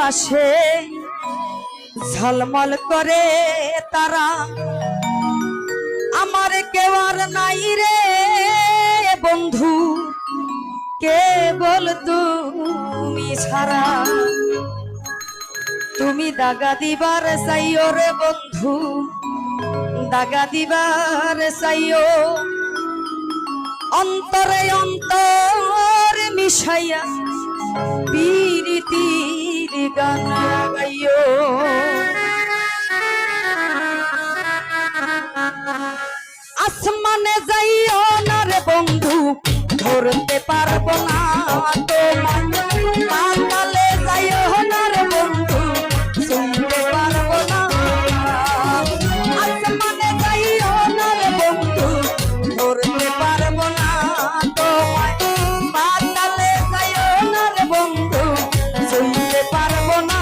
পাশে ঝলমল করে তারা, আমার কেউ আর নাই রে বন্ধু, কেবল তুমি ছাড়া। তুমি দাগা দিবার চাইও রে বন্ধু, দাগা দিবার চাইও, অন্তরে অন্তর মিশাইয়া পীরিতির গান গাইও। আসমানে যাইও না রে বন্ধু, ধরতে পারবো না তোমার, পাতালে যাইও না রে বন্ধু, শুনতে পারবো না। আসমানে যাইও না রে বন্ধু, ধরতে পারবো না তোমায়, পাতালে যাইও না রে বন্ধু, শুনতে পারবো না।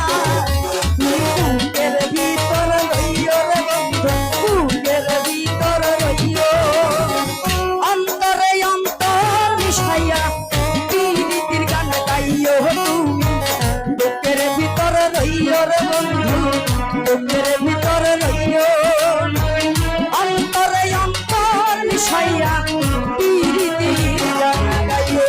বুকের ভিতর রইও রে বন্ধু, বুকের ভিতর রইও, অন্তরে অন্তর মিশাইয়া পীরিতির গান গাইও তুমি। বুকের ভিতর রইও রে বন্ধু, বুকের ভিতর রইও, অন্তরে অন্তর মিশাইয়া পীরিতির গান গাইও।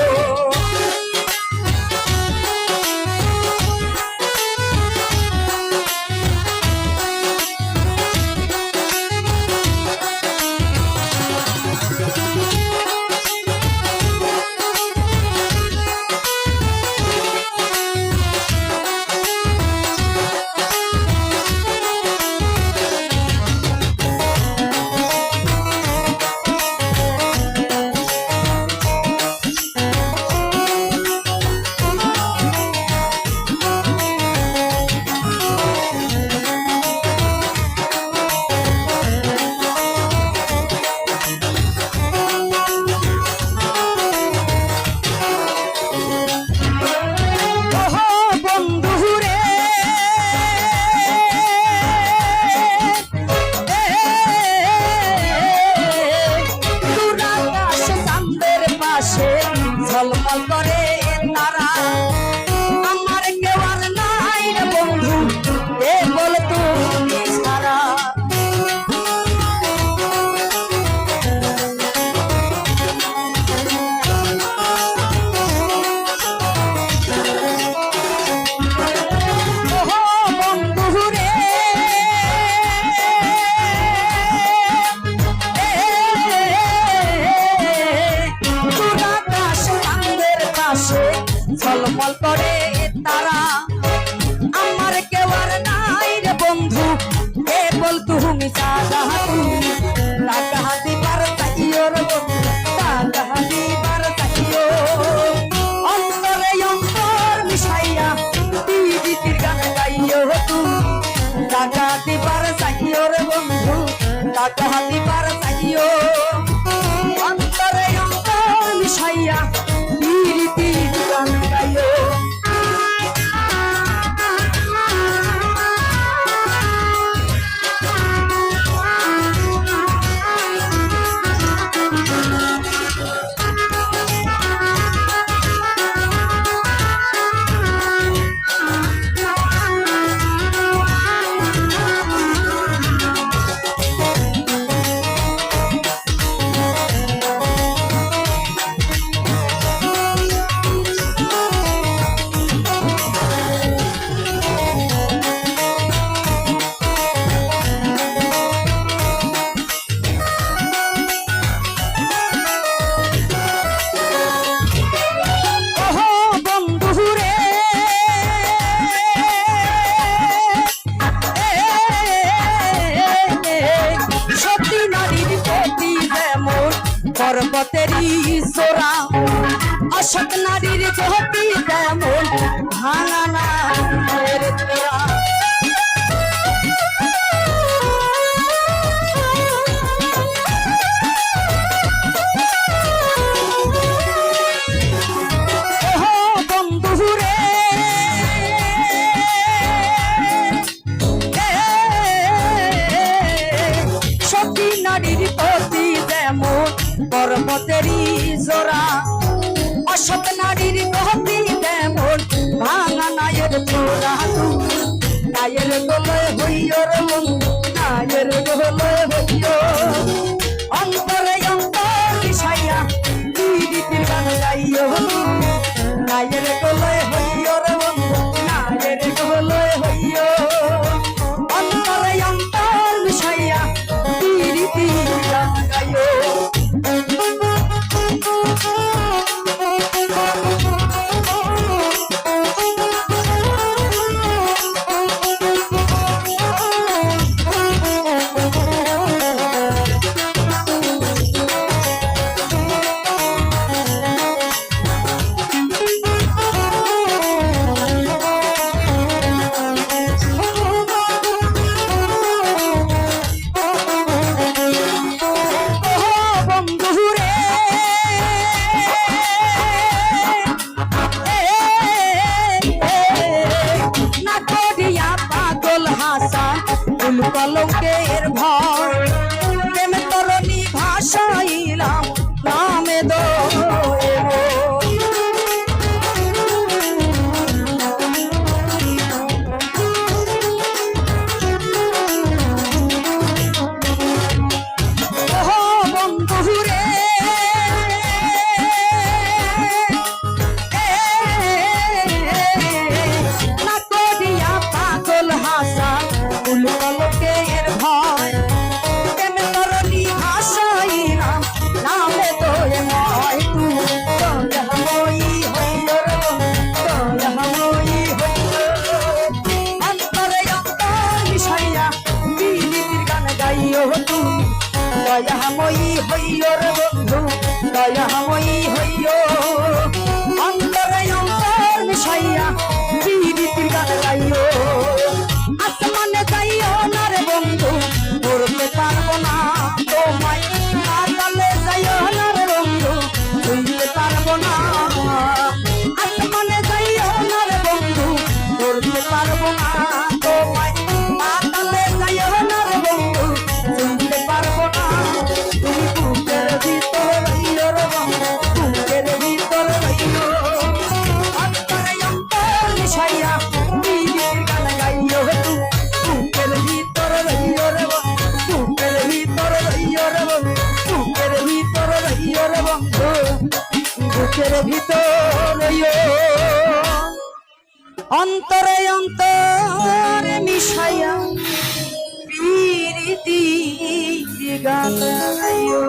ঝলমল করে তারা, আমার কেউ আর নাই রে বন্ধু, কেবল তুমি ছাড়া। বন্ধু রে ঝলমল করে তারা, আমার কেউ আর নাই রে বন্ধু, কেবল তুমি ছাড়া। তুমি টাকা দিবার চাইও রে বন্ধু, টাকা দিবার চাইও, অন্তরে অন্তর মিশাইয়া পীরিতির গান গাইও তুমি। টাকা দিবার চাইও রে বন্ধু, টাকা দিবার চাইও, অন্তরে অন্তর মিশাইয়া পীরিতির গান গাইও। পর্বতেরই চোরা, অসৎ নারীর গতি তেমন ভাঙা না চোরা। বন্ধু রে সতী নারীর গতি তেমন পর্বতেরই জোড়া, অসৎ নারীর গতি তেমন ভাঙা নায়ের চোরা। নায়ের গলায় হইও রে বন্ধু নায়ের গলায় হইও অন্তরে অন্তর মিশাইয়া প্রীতির গান গাইও নায়ের গলায় হইও রে বন্ধু নায়ের গলায় হইও অন্তরে অন্তর মিশাইয়া প্রীতির গান গাইও কলঙ্কের ভয় প্রেমে তরণী ভাষাইলাম নামে দো কলঙ্কের ভয় প্রেমে তরণী ভাষাইলাম নামে দোয়ে ময় তু দয়াময়ী হইল দয়াময়ী হইল অন্তরে অন্তর মিশাইয়া প্রীতির গান গাইও তুমি দয়াময়ী হইল রে বন্ধু দয়াময়ী হইল অন্তরে অন্তর মিশাইয়া প্রীতির গান গাইও আসমানে যাইও না রে বন্ধু উড়তে পারবো না তোমায় আকালে যাইও না রে বন্ধু উড়তে পারবো না আসমানে যাইও না রে বন্ধু উড়তে পারবো না তোমায় আকালে যাইও না রে বন্ধু উড়তে পারবো না তুমি বুকের ভিতর রইলো রে বন্ধু বুকের ভিতর রইলো অন্তরে অন্তর মিশাইয়া প্রীতির গান গাইও বুকের ভিতর রইও রে বুকের ভিতর রইও রে বুকের ভিতর রইও রে বন্ধু বুকের ভিতর রইও অন্তরে অন্তরে মিশাইয়া প্রীতির গান গাইও